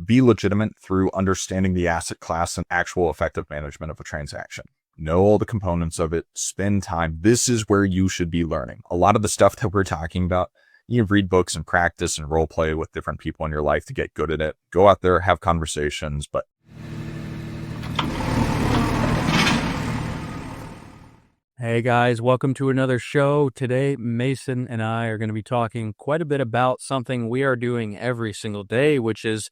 be legitimate through understanding the asset class and actual effective management of a transaction. Know all the components of it, spend time. This is where you should be learning. A lot of the stuff that we're talking about, you read books and practice and role play with different people in your life to get good at it. Go out there, have conversations, but Hey guys, welcome to another show. Today, Mason and I are going to be talking quite a bit about something we are doing every single day, which is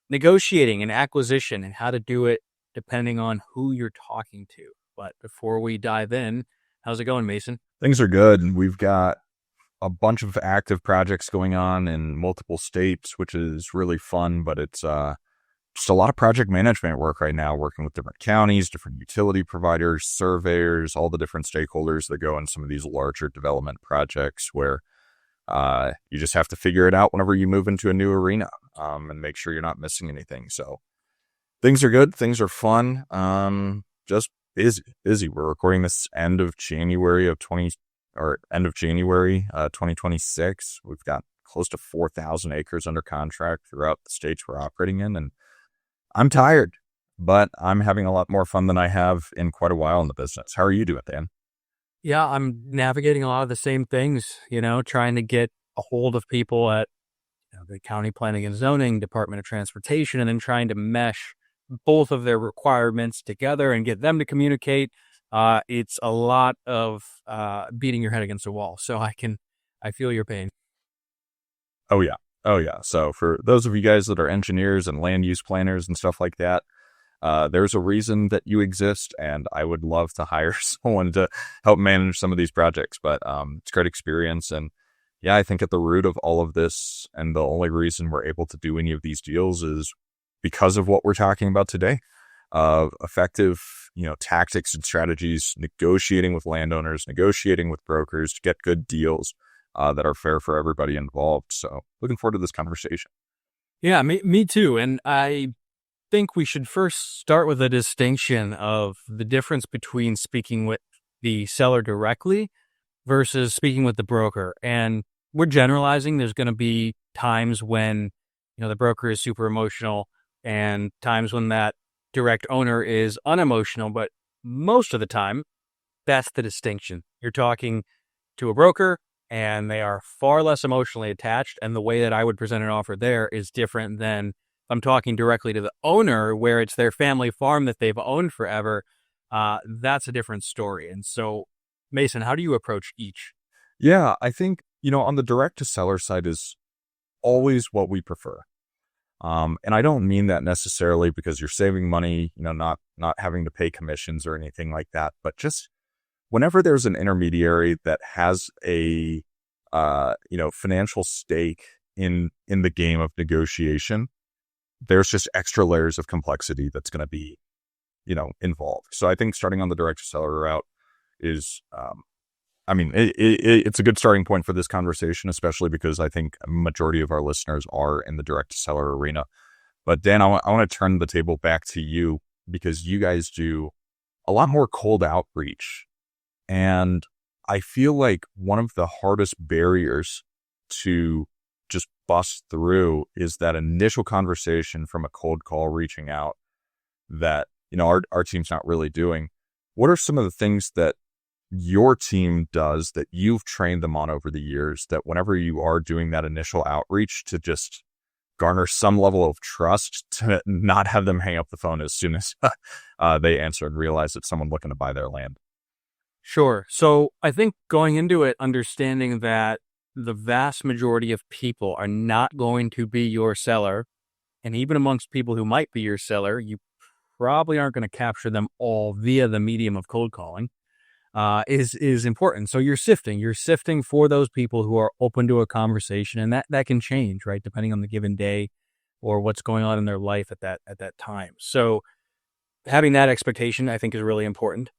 negotiating an acquisition and how to do it depending on who you're talking to. But before we dive in, how's it going, Mason? things are good. And we've got a bunch of active projects going on in multiple states, which is really fun, but it's just a lot of project management work right now, working with different counties, different utility providers, surveyors, all the different stakeholders that go in some of these larger development projects where you just have to figure it out whenever you move into a new arena and make sure you're not missing anything. So things are good. Things are fun. Just busy. We're recording this end of January 2026. We've got close to 4,000 acres under contract throughout the states we're operating in. And I'm tired, but I'm having a lot more fun than I have in quite a while in the business. How are you doing, Dan? Yeah, I'm navigating a lot of the same things, trying to get a hold of people at the County Planning and Zoning, Department of Transportation, and then trying to mesh both of their requirements together and get them to communicate. It's a lot of beating your head against a wall. So I feel your pain. Oh, yeah. So for those of you guys that are engineers and land use planners and stuff like that, there's a reason that you exist, and I would love to hire someone to help manage some of these projects. But it's a great experience. And yeah, I think at the root of all of this, and the only reason we're able to do any of these deals is because of what we're talking about today, effective, tactics and strategies, negotiating with landowners, negotiating with brokers to get good deals that are fair for everybody involved. So looking forward to this conversation. Yeah, me too. And I think we should first start with a distinction of the difference between speaking with the seller directly versus speaking with the broker. And we're generalizing. There's going to be times when, the broker is super emotional and times when that direct owner is unemotional. But most of the time, that's the distinction. You're talking to a broker and they are far less emotionally attached. And the way that I would present an offer there is different than if I'm talking directly to the owner, where it's their family farm that they've owned forever. That's a different story. And so, Mason, how do you approach each? Yeah, I think, on the direct to seller side is always what we prefer. And I don't mean that necessarily because you're saving money, not having to pay commissions or anything like that, but just whenever there's an intermediary that has a, financial stake in the game of negotiation, there's just extra layers of complexity that's going to be, involved. So I think starting on the direct to seller route is, it's a good starting point for this conversation, especially because I think a majority of our listeners are in the direct to seller arena. But Dan, I want to turn the table back to you because you guys do a lot more cold outreach. And I feel like one of the hardest barriers to just bust through is that initial conversation from a cold call reaching out that, our team's not really doing. What are some of the things that your team does that you've trained them on over the years that whenever you are doing that initial outreach to just garner some level of trust to not have them hang up the phone as soon as they answer and realize it's someone looking to buy their land? Sure. So I think going into it, understanding that the vast majority of people are not going to be your seller, and even amongst people who might be your seller, you probably aren't going to capture them all via the medium of cold calling, is important. So you're sifting for those people who are open to a conversation, and that can change, right, depending on the given day or what's going on in their life at that time. So having that expectation, I think, is really important.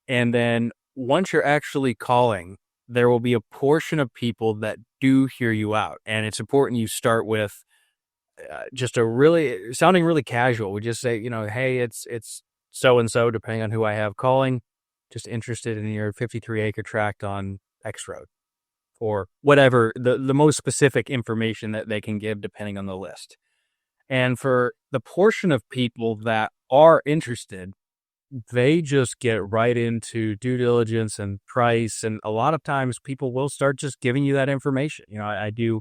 And then once you're actually calling, there will be a portion of people that do hear you out. And it's important you start with just sounding really casual. We just say, hey, it's so-and-so, depending on who I have calling, just interested in your 53-acre tract on X road, or whatever, the most specific information that they can give depending on the list. And for the portion of people that are interested, they just get right into due diligence and price. And a lot of times people will start just giving you that information. I do,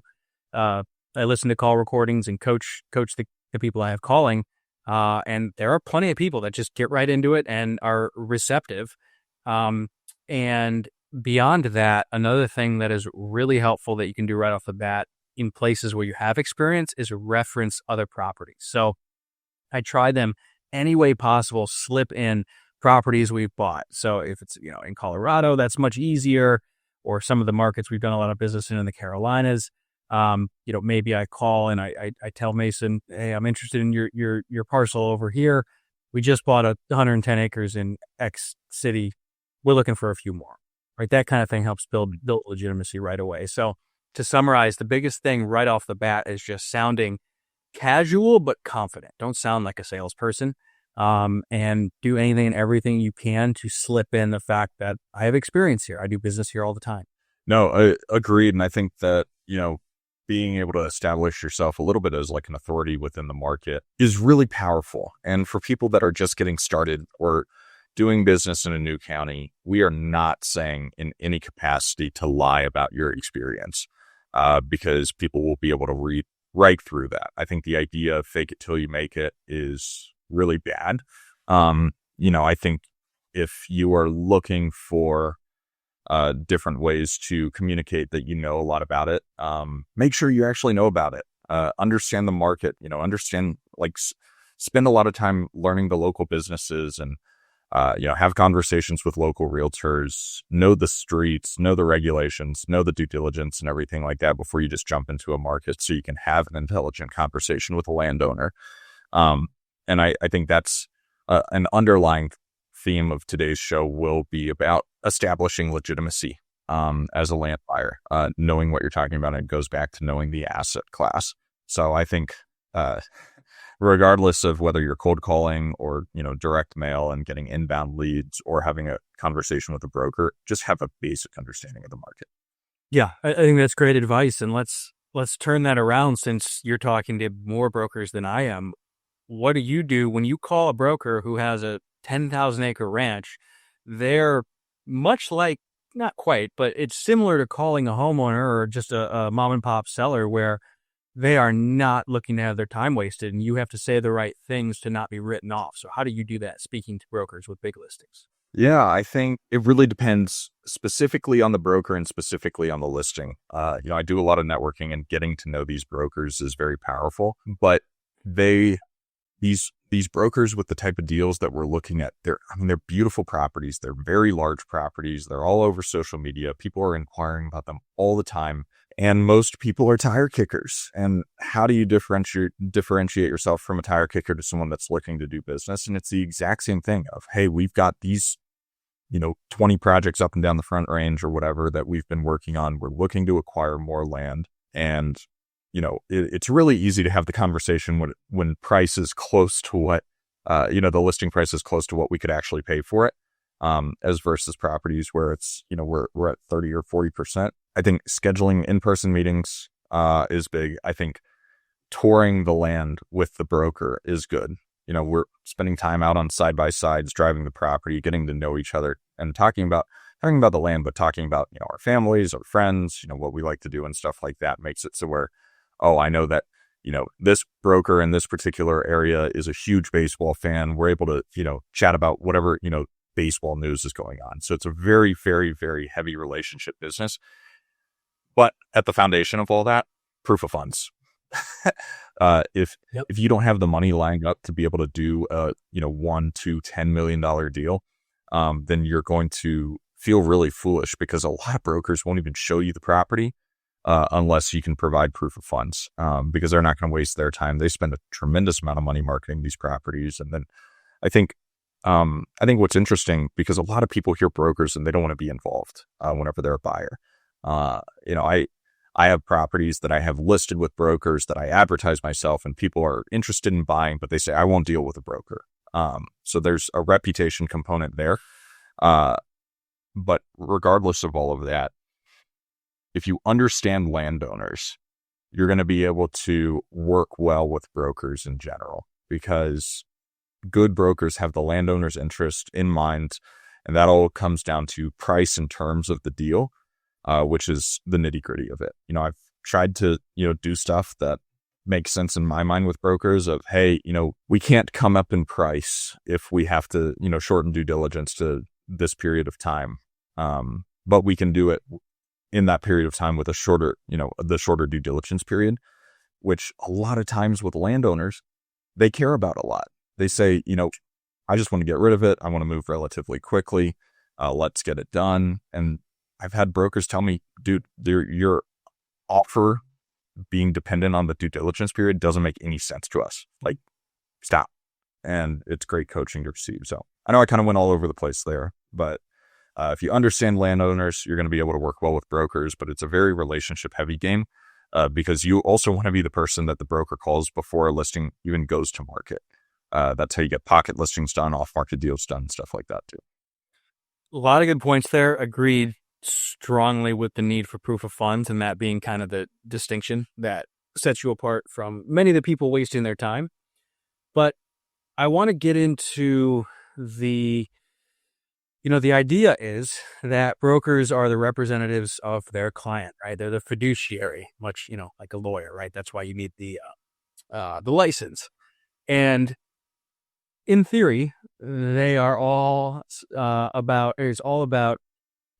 I listen to call recordings and coach the people I have calling. And there are plenty of people that just get right into it and are receptive. And beyond that, another thing that is really helpful that you can do right off the bat in places where you have experience is reference other properties. So I try them any way possible, slip in properties we've bought. So if it's, in Colorado, that's much easier, or some of the markets we've done a lot of business in the Carolinas. Maybe I call and I tell Mason, hey, I'm interested in your parcel over here. We just bought 110 acres in X city. We're looking for a few more, right? That kind of thing helps build legitimacy right away. So to summarize, the biggest thing right off the bat is just sounding casual but confident. Don't sound like a salesperson, and do anything and everything you can to slip in the fact that I have experience here. I do business here all the time. No, I agreed. And I think that, being able to establish yourself a little bit as like an authority within the market is really powerful. And for people that are just getting started or doing business in a new county, we are not saying in any capacity to lie about your experience, because people will be able to read right through that. I think the idea of fake it till you make it is really bad. I think if you are looking for different ways to communicate that you know a lot about it, make sure you actually know about it. Understand the market, spend a lot of time learning the local businesses and, have conversations with local realtors, know the streets, know the regulations, know the due diligence and everything like that before you just jump into a market so you can have an intelligent conversation with a landowner. And I think that's an underlying theme of today's show will be about establishing legitimacy as a land buyer, knowing what you're talking about. And it goes back to knowing the asset class. So I think regardless of whether you're cold calling or, direct mail and getting inbound leads or having a conversation with a broker, just have a basic understanding of the market. Yeah, I think that's great advice. And let's turn that around, since you're talking to more brokers than I am. What do you do when you call a broker who has a 10,000 acre ranch? They're much like, not quite, but it's similar to calling a homeowner or just a mom and pop seller, where they are not looking to have their time wasted, and you have to say the right things to not be written off. So how do you do that speaking to brokers with big listings? Yeah, I think it really depends specifically on the broker and specifically on the listing. I do a lot of networking, and getting to know these brokers is very powerful, but these brokers with the type of deals that we're looking at, they're beautiful properties. They're very large properties. They're all over social media. People are inquiring about them all the time. And most people are tire kickers. And how do you differentiate yourself from a tire kicker to someone that's looking to do business? And it's the exact same thing of, hey, we've got these, 20 projects up and down the Front Range or whatever that we've been working on. We're looking to acquire more land. And it's really easy to have the conversation when price is close to what, the listing price is close to what we could actually pay for it, as versus properties where it's, we're at 30 or 40%. I think scheduling in-person meetings is big. I think touring the land with the broker is good. We're spending time out on side-by-sides, driving the property, getting to know each other and talking about the land, but talking about, our families, our friends, what we like to do and stuff like that makes it so where, oh, I know that, this broker in this particular area is a huge baseball fan. We're able to, chat about whatever, baseball news is going on. So it's a very, very, very heavy relationship business. But at the foundation of all that, proof of funds. If you don't have the money lined up to be able to do a, $1 to $10 million deal, then you're going to feel really foolish, because a lot of brokers won't even show you the property unless you can provide proof of funds, because they're not going to waste their time. They spend a tremendous amount of money marketing these properties. And then I think what's interesting, because a lot of people hear brokers and they don't want to be involved whenever they're a buyer. I have properties that I have listed with brokers that I advertise myself, and people are interested in buying, but they say, I won't deal with a broker. So there's a reputation component there. But regardless of all of that, if you understand landowners, you're going to be able to work well with brokers in general, because good brokers have the landowner's interest in mind. And that all comes down to price and terms of the deal, which is the nitty gritty of it. I've tried to, do stuff that makes sense in my mind with brokers of, hey, we can't come up in price if we have to, shorten due diligence to this period of time. But we can do it in that period of time with a shorter, the shorter due diligence period, which a lot of times with landowners, they care about a lot. They say, I just want to get rid of it. I want to move relatively quickly. Let's get it done. And I've had brokers tell me, dude, your offer being dependent on the due diligence period doesn't make any sense to us. Like, stop. And it's great coaching to receive. So I know I kind of went all over the place there, but if you understand landowners, you're going to be able to work well with brokers, but it's a very relationship heavy game because you also want to be the person that the broker calls before a listing even goes to market. That's how you get pocket listings done, off-market deals done, stuff like that too. A lot of good points there. Agreed strongly with the need for proof of funds, and that being kind of the distinction that sets you apart from many of the people wasting their time. But I want to get into the idea is that brokers are the representatives of their client, right? They're the fiduciary, much, like a lawyer, right? That's why you need the license. And in theory, they are all it's all about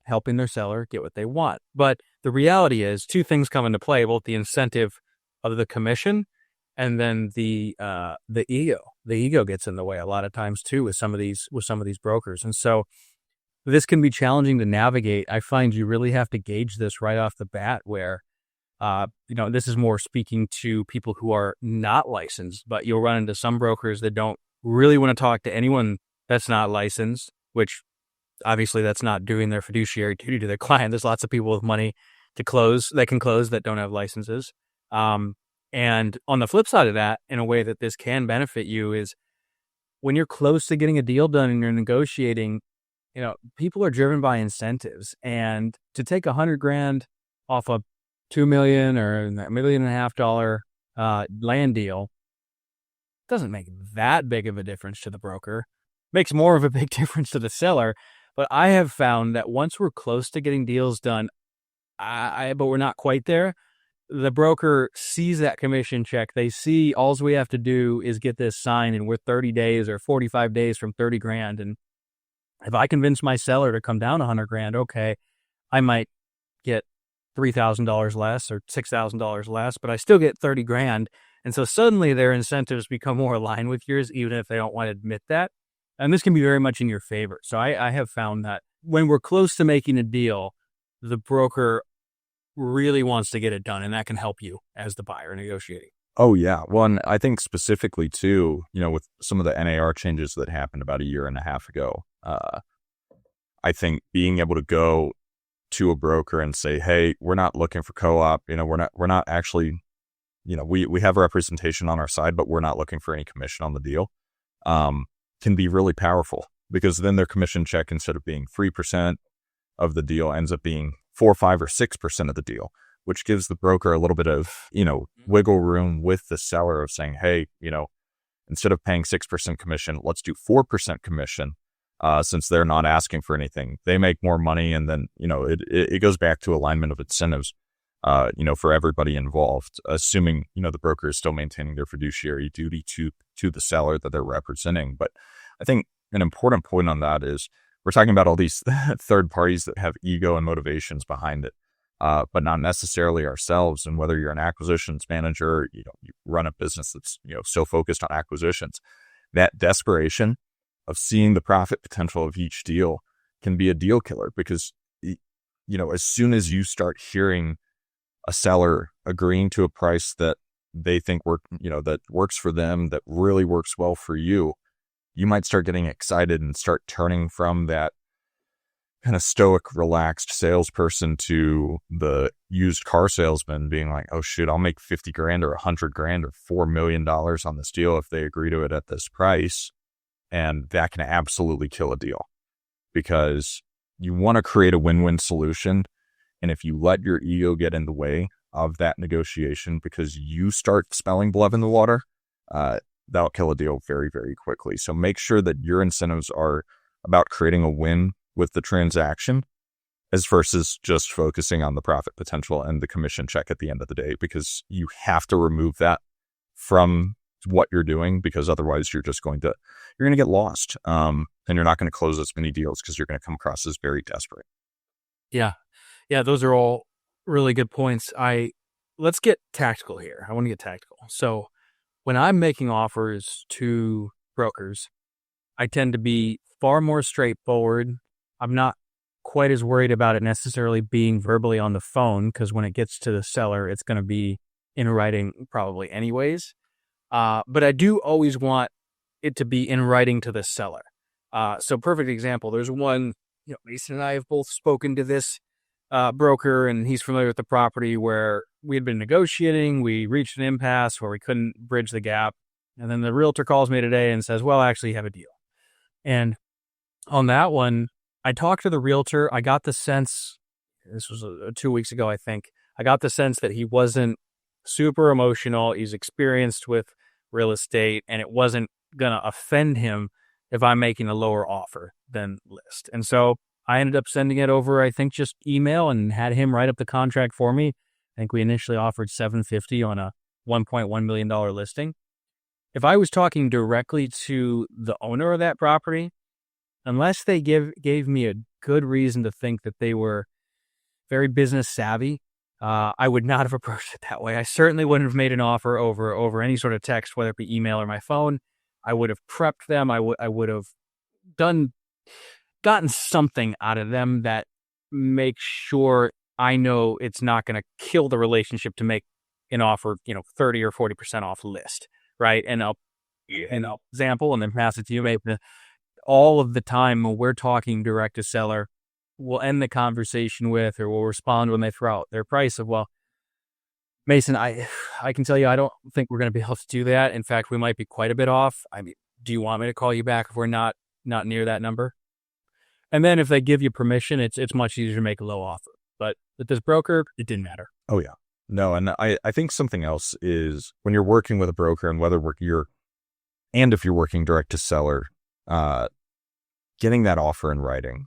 helping their seller get what they want. But the reality is two things come into play, both the incentive of the commission and then the ego. The ego gets in the way a lot of times too with some of these brokers. And so this can be challenging to navigate. I find you really have to gauge this right off the bat where, this is more speaking to people who are not licensed, but you'll run into some brokers that don't really want to talk to anyone that's not licensed, which obviously that's not doing their fiduciary duty to their client. There's lots of people with money to close that don't have licenses. And on the flip side of that, in a way that this can benefit you is when you're close to getting a deal done and you're negotiating, people are driven by incentives, and to take $100,000 off a $2 million or $1.5 million land deal doesn't make that big of a difference to the broker. Makes more of a big difference to the seller. But I have found that once we're close to getting deals done, but we're not quite there, the broker sees that commission check. They see all we have to do is get this signed, and we're 30 days or 45 days from $30,000. And if I convince my seller to come down $100,000, okay, I might get $3,000 less or $6,000 less, but I still get $30,000. And so suddenly their incentives become more aligned with yours, even if they don't want to admit that. And this can be very much in your favor. So I have found that when we're close to making a deal, the broker really wants to get it done, and that can help you as the buyer negotiating. Oh, yeah. Well, and I think specifically too, with some of the NAR changes that happened about a year and a half ago, I think being able to go to a broker and say, hey, we're not looking for co-op, we're not actually, we have representation on our side, but we're not looking for any commission on the deal, can be really powerful, because then their commission check, instead of being 3% of the deal, ends up being 4, 5, or 6% of the deal, which gives the broker a little bit of, wiggle room with the seller of saying, hey, instead of paying 6% commission, let's do 4% commission. Since they're not asking for anything, they make more money. And then, it goes back to alignment of incentives, for everybody involved, assuming, the broker is still maintaining their fiduciary duty to the seller that they're representing. But I think an important point on that is we're talking about all these third parties that have ego and motivations behind it, but not necessarily ourselves. And whether you're an acquisitions manager, you run a business that's, so focused on acquisitions, that desperation of seeing the profit potential of each deal can be a deal killer, because, as soon as you start hearing a seller agreeing to a price that they think that works for them, that really works well for you, you might start getting excited and start turning from that kind of stoic, relaxed salesperson to the used car salesman being like, oh shit, I'll make $50,000 or $100,000 or $4 million on this deal if they agree to it at this price. And that can absolutely kill a deal, because you want to create a win-win solution. And if you let your ego get in the way of that negotiation because you start smelling blood in the water, that'll kill a deal very, very quickly. So make sure that your incentives are about creating a win with the transaction as versus just focusing on the profit potential and the commission check at the end of the day, because you have to remove that from what you're doing, because otherwise you're going to get lost. And you're not going to close as many deals because you're going to come across as very desperate. Yeah. Yeah. Those are all really good points. Let's get tactical here. I want to get tactical. So when I'm making offers to brokers, I tend to be far more straightforward. I'm not quite as worried about it necessarily being verbally on the phone, because when it gets to the seller, it's going to be in writing probably anyways. But I do always want it to be in writing to the seller. So perfect example, there's one, Mason and I have both spoken to this broker, and he's familiar with the property, where we had been negotiating. We reached an impasse where we couldn't bridge the gap. And then the realtor calls me today and says, well, actually, you have a deal. And on that one, I talked to the realtor. I got the sense, this was 2 weeks ago, I think, I got the sense that he wasn't super emotional. He's experienced with real estate, and it wasn't going to offend him if I'm making a lower offer than list. And so I ended up sending it over, I think, just email, and had him write up the contract for me. I think we initially offered $750 on a $1.1 million listing. If I was talking directly to the owner of that property, unless they gave me a good reason to think that they were very business savvy, I would not have approached it that way. I certainly wouldn't have made an offer over any sort of text, whether it be email or my phone. I would have prepped them. I would have gotten something out of them that makes sure I know it's not going to kill the relationship to make an offer, 30 or 40% off list, right? And I'll example and then pass it to you. Maybe all of the time when we're talking direct to seller, we'll end the conversation with, or we'll respond when they throw out their price of, well, Mason, I can tell you, I don't think we're going to be able to do that. In fact, we might be quite a bit off. I mean, do you want me to call you back if we're not near that number? And then if they give you permission, it's much easier to make a low offer. But with this broker, it didn't matter. Oh yeah. No. And I think something else is when you're working with a broker, and if you're working direct to seller, getting that offer in writing.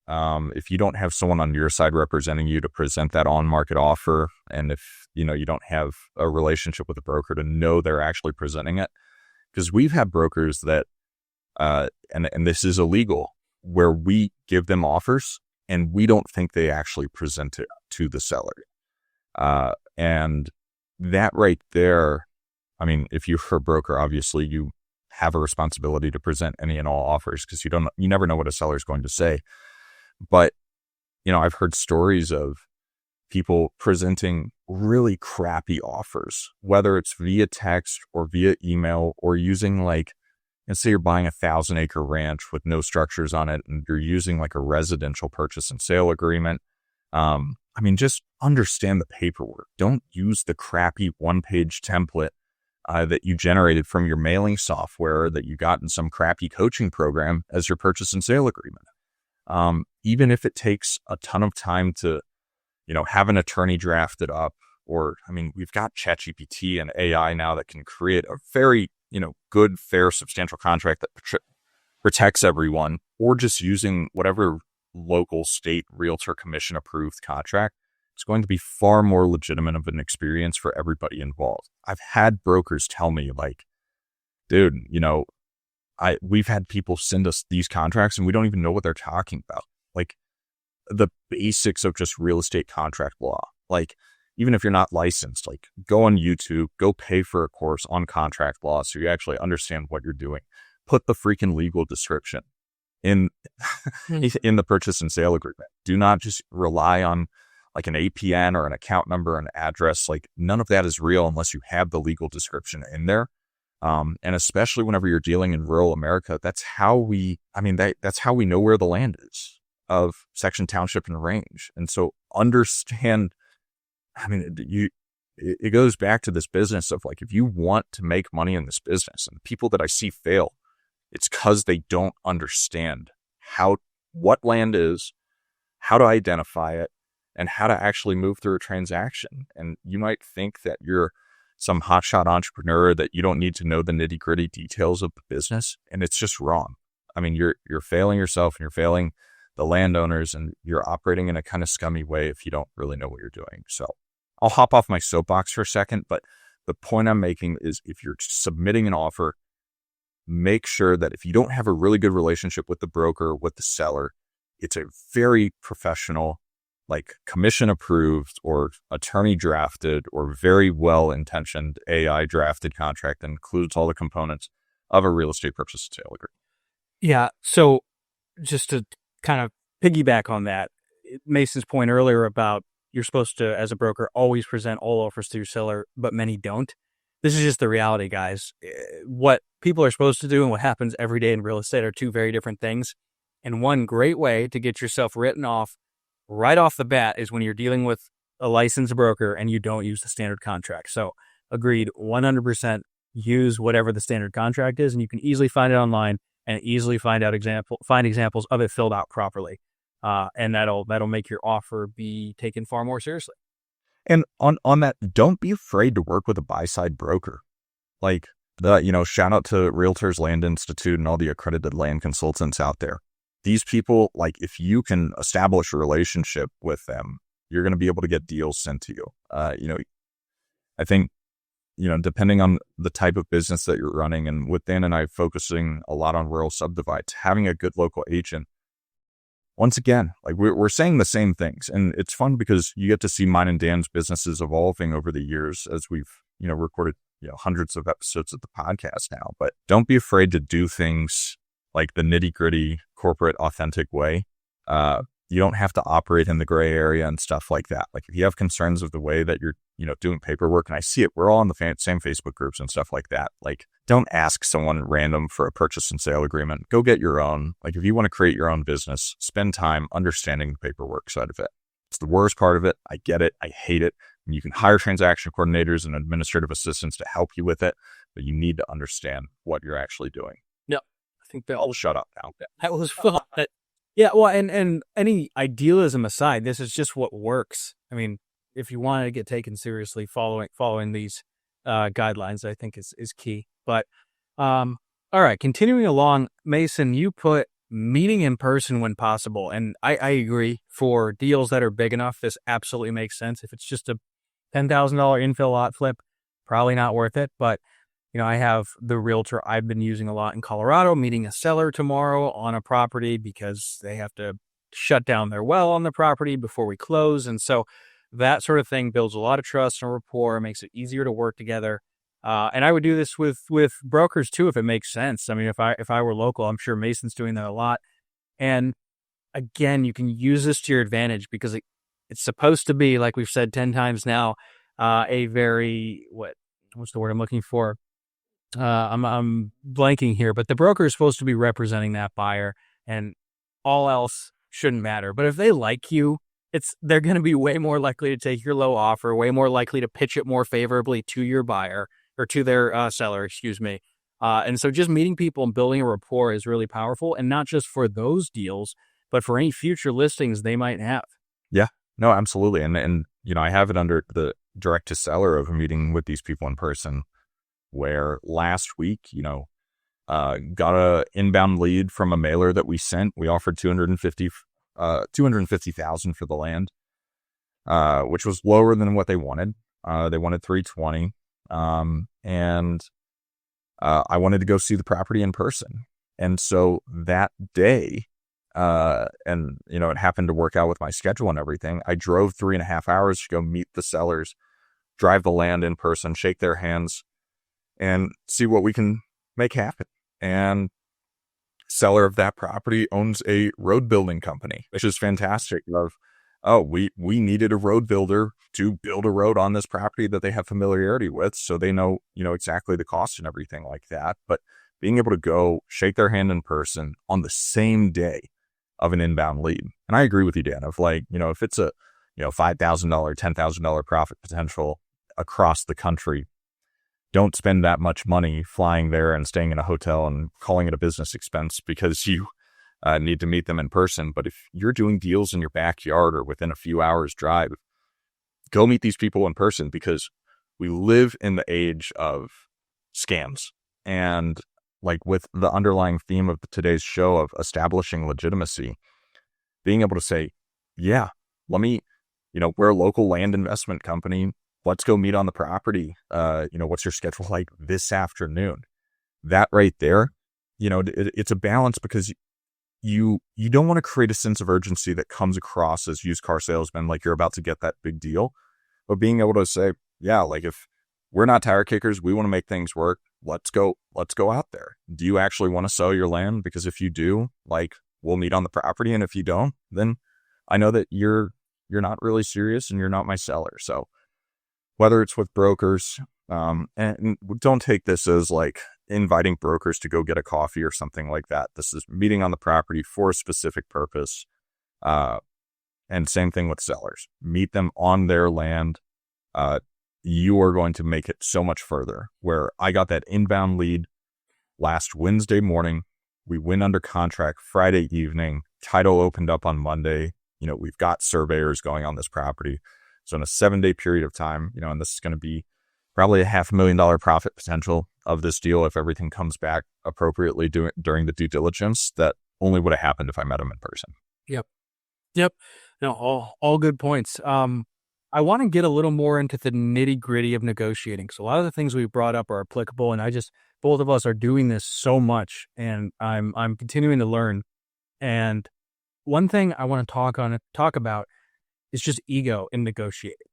If you don't have someone on your side representing you to present that on-market offer, and if you don't have a relationship with a broker to know they're actually presenting it, because we've had brokers that, and this is illegal, where we give them offers and we don't think they actually present it to the seller, and that right there, I mean, if you're a broker, obviously you have a responsibility to present any and all offers, because you never know what a seller is going to say. But, I've heard stories of people presenting really crappy offers, whether it's via text or via email, or using say you're buying a 1,000-acre ranch with no structures on it, and you're using a residential purchase and sale agreement. Just understand the paperwork. Don't use the crappy one-page template that you generated from your mailing software that you got in some crappy coaching program as your purchase and sale agreement. Even if it takes a ton of time to, have an attorney draft it up, or, we've got ChatGPT and AI now that can create a very, good, fair, substantial contract that protects everyone, or just using whatever local state realtor commission approved contract. It's going to be far more legitimate of an experience for everybody involved. I've had brokers tell me dude, we've had people send us these contracts and we don't even know what they're talking about. The basics of just real estate contract law. Even if you're not licensed, go on YouTube, go pay for a course on contract law so you actually understand what you're doing. Put the freaking legal description in the purchase and sale agreement. Do not just rely on an APN or an account number and address. None of that is real unless you have the legal description in there. And especially whenever you're dealing in rural America, that's how we know where the land is of section, township, and range. And so understand, it goes back to this business of if you want to make money in this business, and the people that I see fail, it's because they don't understand what land is, how to identify it, and how to actually move through a transaction. And you might think that you're some hotshot entrepreneur, that you don't need to know the nitty gritty details of the business. And it's just wrong. I mean, you're failing yourself, and you're failing the landowners, and you're operating in a kind of scummy way if you don't really know what you're doing. So I'll hop off my soapbox for a second, but the point I'm making is, if you're submitting an offer, make sure that if you don't have a really good relationship with the broker, with the seller, it's a very professional, like commission approved or attorney drafted or very well intentioned AI drafted contract that includes all the components of a real estate purchase and sale agreement. Yeah. So just to kind of piggyback on that, Mason's point earlier about you're supposed to, as a broker, always present all offers to your seller, but many don't. This is just the reality, guys. What people are supposed to do and what happens every day in real estate are two very different things. And one great way to get yourself written off right off the bat is when you're dealing with a licensed broker and you don't use the standard contract. So agreed, 100% use whatever the standard contract is, and you can easily find it online and easily find examples of it filled out properly. And that'll make your offer be taken far more seriously. And on that, don't be afraid to work with a buy-side broker. Like, shout out to Realtors Land Institute and all the accredited land consultants out there. These people, like, if you can establish a relationship with them, you're going to be able to get deals sent to you. I think, depending on the type of business that you're running, and with Dan and I focusing a lot on rural subdivides, having a good local agent, once again, like we're saying the same things, and it's fun because you get to see mine and Dan's businesses evolving over the years as we've, recorded, hundreds of episodes of the podcast now. But don't be afraid to do things like the nitty gritty corporate authentic way. You don't have to operate in the gray area and stuff like that. Like, if you have concerns of the way that you're, doing paperwork, and I see it, we're all in the same Facebook groups and stuff like that. Like, don't ask someone random for a purchase and sale agreement. Go get your own. Like, if you want to create your own business, spend time understanding the paperwork side of it. It's the worst part of it. I get it. I hate it. And you can hire transaction coordinators and administrative assistants to help you with it, but you need to understand what you're actually doing. Yeah, I think that. I'll shut up now. That was fun. Yeah, well, and any idealism aside, this is just what works. I mean, if you want to get taken seriously, following these guidelines, I think is key. But all right, continuing along, Mason, you put meeting in person when possible, and I agree. For deals that are big enough, this absolutely makes sense. If it's just a $10,000 infill lot flip, probably not worth it. But I have the realtor I've been using a lot in Colorado meeting a seller tomorrow on a property because they have to shut down their well on the property before we close. And so that sort of thing builds a lot of trust and rapport, makes it easier to work together. And I would do this with brokers too, if it makes sense. I mean, if I were local, I'm sure Mason's doing that a lot. And again, you can use this to your advantage because it's supposed to be, like we've said 10 times now, a very, what's the word I'm looking for? I'm blanking here, but the broker is supposed to be representing that buyer, and all else shouldn't matter. But if they like you, they're going to be way more likely to take your low offer, way more likely to pitch it more favorably to your buyer or to their seller, excuse me. And so just meeting people and building a rapport is really powerful, and not just for those deals, but for any future listings they might have. Yeah, no, absolutely. And I have it under the direct to seller of a meeting with these people in person, where last week, got a inbound lead from a mailer that we sent. We offered $250,000 for the land, which was lower than what they wanted. They wanted $320,000. And I wanted to go see the property in person. And so that day, it happened to work out with my schedule and everything. I drove 3.5 hours to go meet the sellers, drive the land in person, shake their hands, and see what we can make happen. And seller of that property owns a road building company, which is fantastic. We needed a road builder to build a road on this property that they have familiarity with, so they know, exactly the cost and everything like that. But being able to go shake their hand in person on the same day of an inbound lead. And I agree with you, Dan, of if it's a, $5,000, $10,000 profit potential across the country, don't spend that much money flying there and staying in a hotel and calling it a business expense because you need to meet them in person. But if you're doing deals in your backyard or within a few hours drive, go meet these people in person, because we live in the age of scams. And like with the underlying theme of today's show of establishing legitimacy, being able to say, yeah, we're a local land investment company. Let's go meet on the property. What's your schedule like this afternoon? That right there, it's a balance, because you don't want to create a sense of urgency that comes across as used car salesman, like you're about to get that big deal. But being able to say, yeah, like if we're not tire kickers, we want to make things work. Let's go out there. Do you actually want to sell your land? Because if you do, like, we'll meet on the property. And if you don't, then I know that you're not really serious and you're not my seller. So whether it's with brokers, and don't take this as like inviting brokers to go get a coffee or something like that. This is meeting on the property for a specific purpose. And same thing with sellers. Meet them on their land. You are going to make it so much further. Where I got that inbound lead last Wednesday morning. We went under contract Friday evening. Title opened up on Monday. We've got surveyors going on this property. So in a 7-day period of time, and this is going to be probably a $500,000 profit potential of this deal if everything comes back appropriately during the due diligence, that only would have happened if I met them in person. Yep. No, all good points. I want to get a little more into the nitty gritty of negotiating. So a lot of the things we brought up are applicable, and both of us are doing this so much, and I'm continuing to learn. And one thing I want to talk about is just ego in negotiating.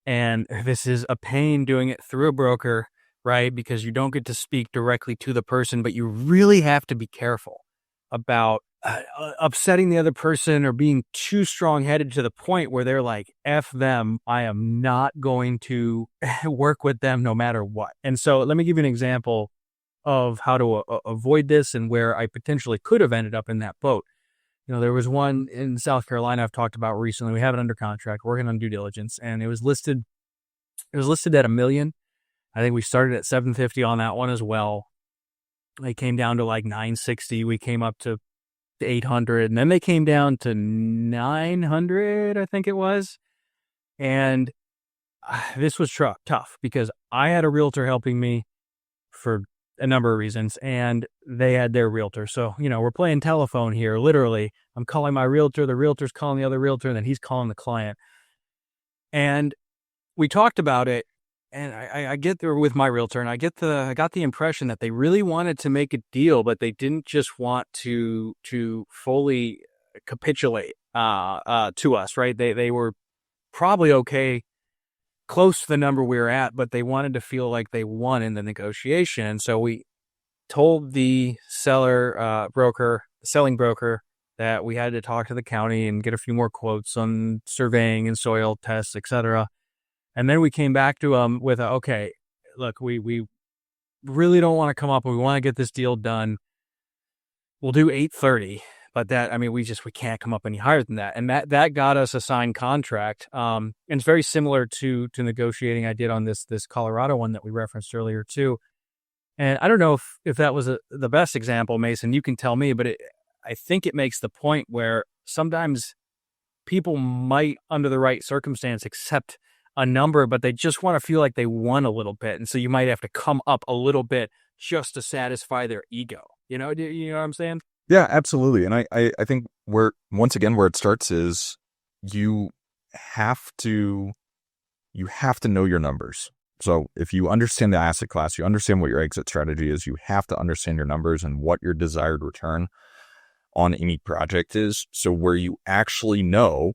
And this is a pain doing it through a broker, right? Because you don't get to speak directly to the person, but you really have to be careful about upsetting the other person or being too strong-headed to the point where they're like, F them, I am not going to work with them no matter what. And so let me give you an example of how to avoid this and where I potentially could have ended up in that boat. There was one in South Carolina I've talked about recently. We have it under contract, working on due diligence, and it was listed at $1 million. I think we started at $750 on that one as well. They came down to like $960. We came up to $800, and then they came down to $900, I think it was. And this was tough because I had a realtor helping me for a number of reasons, and they had their realtor. So, we're playing telephone here. Literally, I'm calling my realtor, the realtor's calling the other realtor, and then he's calling the client. And we talked about it, and I get there with my realtor, and I got the impression that they really wanted to make a deal, but they didn't just want to fully capitulate to us, right? They were probably okay, close to the number we were at, but they wanted to feel like they won in the negotiation. So we told the selling broker, that we had to talk to the county and get a few more quotes on surveying and soil tests, etc. And then we came back to them with, okay, look, we really don't want to come up, and we want to get this deal done. We'll do $830, but we can't come up any higher than that. And that got us a signed contract. And it's very similar to negotiating I did on this Colorado one that we referenced earlier too. And I don't know if that was the best example, Mason, you can tell me, but I think it makes the point where sometimes people might, under the right circumstance, accept a number, but they just want to feel like they won a little bit. And so you might have to come up a little bit just to satisfy their ego. You know what I'm saying? Yeah, absolutely. And I think where it starts is you have to know your numbers. So if you understand the asset class, you understand what your exit strategy is, you have to understand your numbers and what your desired return on any project is. So where you actually know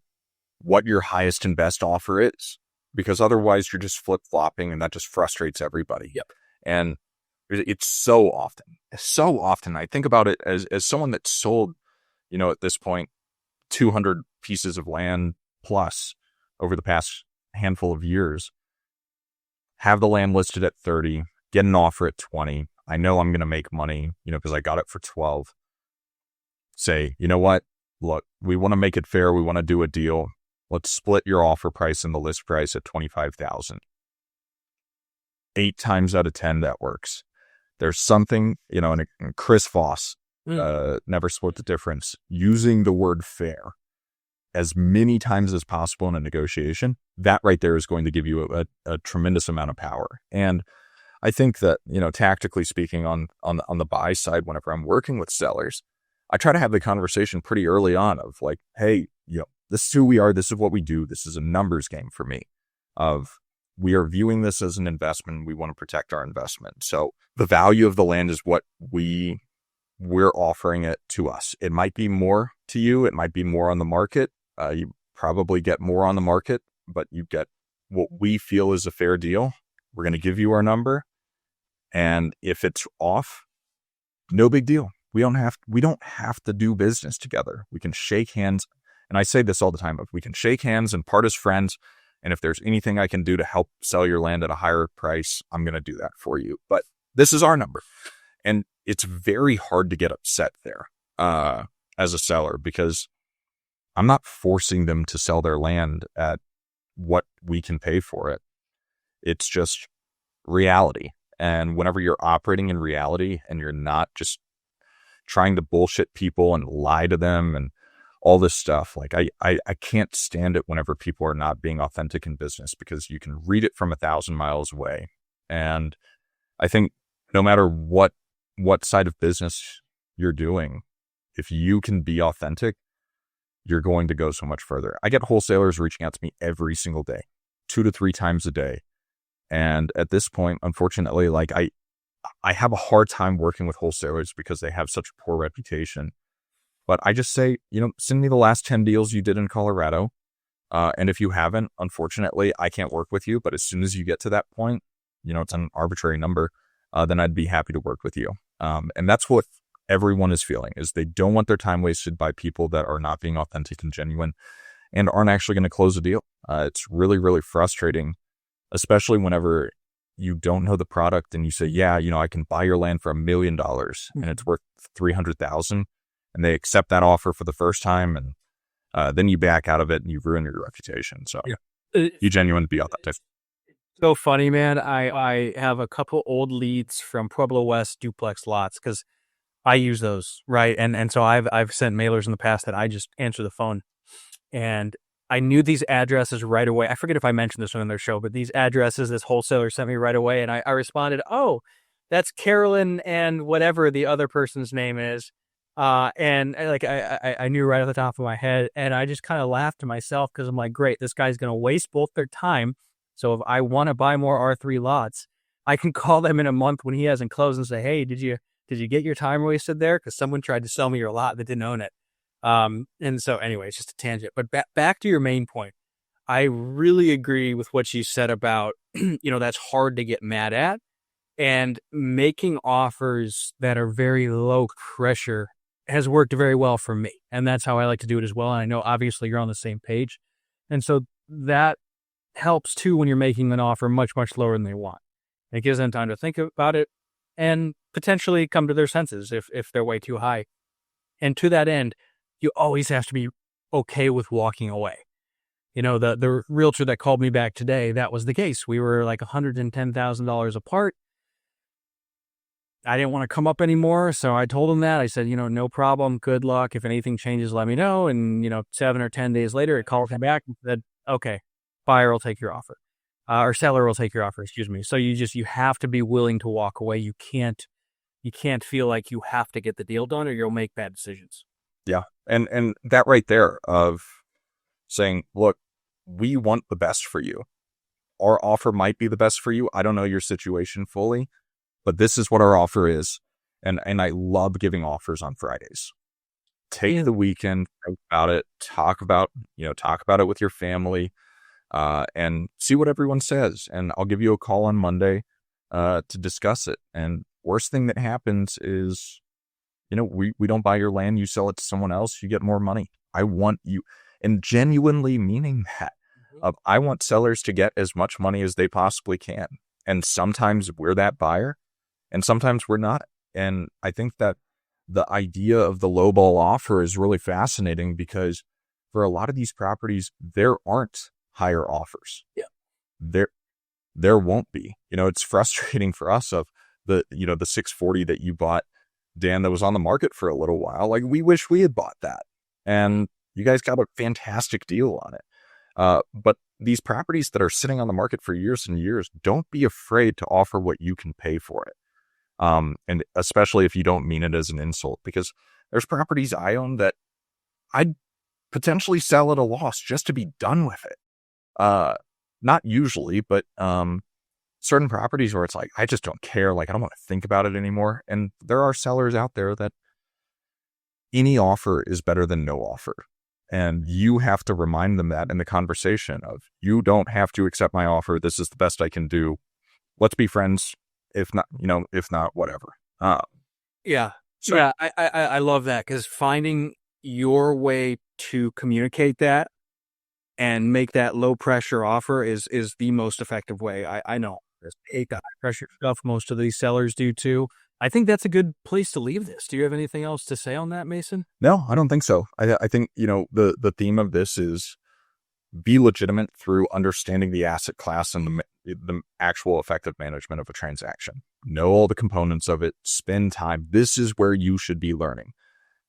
what your highest and best offer is, because otherwise you're just flip-flopping, and that just frustrates everybody. Yep. And it's so often, I think about it as someone that sold, at this point, 200 pieces of land plus over the past handful of years, have the land listed at 30, get an offer at 20. I know I'm going to make money, because I got it for 12. Say, you know what? Look, we want to make it fair. We want to do a deal. Let's split your offer price and the list price at $25,000. 8 times out of 10, that works. There's something, and Chris Voss never split the difference, using the word fair as many times as possible in a negotiation, that right there is going to give you a tremendous amount of power. And I think that, tactically speaking, on the buy side, whenever I'm working with sellers, I try to have the conversation pretty early on of like, hey, this is who we are. This is what we do. This is a numbers game for me. We are viewing this as an investment. We want to protect our investment. So the value of the land is what we're offering it to us. It might be more to you. It might be more on the market. You probably get more on the market, but you get what we feel is a fair deal. We're going to give you our number. And if it's off, no big deal. We don't have to do business together. We can shake hands. And I say this all the time, but we can shake hands and part as friends. And if there's anything I can do to help sell your land at a higher price, I'm going to do that for you. But this is our number. And it's very hard to get upset there as a seller, because I'm not forcing them to sell their land at what we can pay for it. It's just reality. And whenever you're operating in reality and you're not just trying to bullshit people and lie to them and all this stuff, like I can't stand it whenever people are not being authentic in business, because you can read it from 1,000 miles away. And I think no matter what side of business you're doing, if you can be authentic, you're going to go so much further. I get wholesalers reaching out to me every single day, 2 to 3 times a day. And at this point, unfortunately, like I have a hard time working with wholesalers because they have such a poor reputation. But I just say, send me the last 10 deals you did in Colorado. And if you haven't, unfortunately, I can't work with you. But as soon as you get to that point, it's an arbitrary number, then I'd be happy to work with you. And that's what everyone is feeling, is they don't want their time wasted by people that are not being authentic and genuine and aren't actually going to close a deal. It's really, really frustrating, especially whenever you don't know the product and you say, yeah, I can buy your land for $1 million and it's worth 300,000, and they accept that offer for the first time. And then you back out of it and you ruin your reputation. So you genuinely be authentic. So funny, man. I have a couple old leads from Pueblo West duplex lots because I use those, right? And so I've sent mailers in the past that I just answer the phone, and I knew these addresses right away. I forget if I mentioned this on their show, but these addresses this wholesaler sent me right away, and I responded, "Oh, that's Carolyn and whatever the other person's name is," and like I knew right off the top of my head, and I just kind of laughed to myself because I'm like, great, this guy's gonna waste both their time. So if I want to buy more R3 lots, I can call them in a month when he hasn't closed and say, hey, did you get your time wasted there? Because someone tried to sell me your lot that didn't own it. And so anyway, it's just a tangent. But back to your main point, I really agree with what you said about, that's hard to get mad at. And making offers that are very low pressure has worked very well for me. And that's how I like to do it as well. And I know obviously you're on the same page. And so that helps too when you're making an offer much, much lower than they want. It gives them time to think about it and potentially come to their senses if they're way too high. And to that end, you always have to be okay with walking away. The realtor that called me back today, that was the case. We were like $110,000 apart. I didn't want to come up anymore, so I told him that. I said, no problem, good luck. If anything changes, let me know. And, 7 or 10 days later, it called him back and said, okay, buyer will take your offer, or seller will take your offer, excuse me. So you have to be willing to walk away. You can't feel like you have to get the deal done or you'll make bad decisions. Yeah. And that right there of saying, look, we want the best for you. Our offer might be the best for you. I don't know your situation fully, but this is what our offer is. And I love giving offers on Fridays. Take the weekend, think about it, talk about it with your family, and see what everyone says. And I'll give you a call on Monday to discuss it. And worst thing that happens is, we don't buy your land, you sell it to someone else, you get more money. I want you, and genuinely meaning that. I want sellers to get as much money as they possibly can. And sometimes we're that buyer and sometimes we're not. And I think that the idea of the lowball offer is really fascinating because for a lot of these properties, there aren't higher offers. Yeah. There won't be. It's frustrating for us of the 640 that you bought Dan, that was on the market for a little while. Like, we wish we had bought that. And you guys got a fantastic deal on it. But these properties that are sitting on the market for years and years, don't be afraid to offer what you can pay for it. And especially if you don't mean it as an insult, because there's properties I own that I'd potentially sell at a loss just to be done with it. Not usually, but certain properties where it's like, I just don't care. Like, I don't want to think about it anymore. And there are sellers out there that any offer is better than no offer. And you have to remind them that in the conversation of, you don't have to accept my offer. This is the best I can do. Let's be friends. If not, whatever. Yeah. So- Yeah. I love that, because finding your way to communicate that and make that low pressure offer is the most effective way. I know there's high pressure stuff most of these sellers do too. I think that's a good place to leave this. Do you have anything else to say on that, Mason? No, I don't think so. I think, the theme of this is be legitimate through understanding the asset class and the actual effective management of a transaction. Know all the components of it, spend time. This is where you should be learning.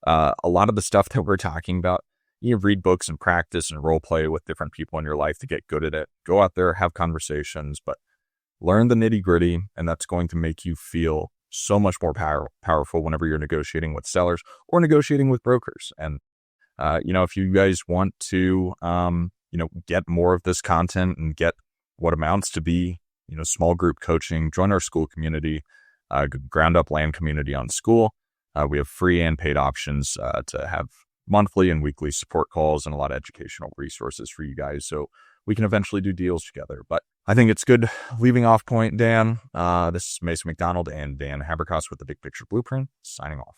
A lot of the stuff that we're talking about, you read books and practice and role play with different people in your life to get good at it. Go out there, have conversations, but learn the nitty gritty, and that's going to make you feel so much more powerful whenever you're negotiating with sellers or negotiating with brokers. And, if you guys want to, get more of this content and get what amounts to be, small group coaching, join our school community, ground up land community on school. We have free and paid options to have monthly and weekly support calls and a lot of educational resources for you guys, so we can eventually do deals together. But I think it's good leaving off point, Dan. This is Mason McDonald and Dan Haberkos with the Big Picture Blueprint, signing off.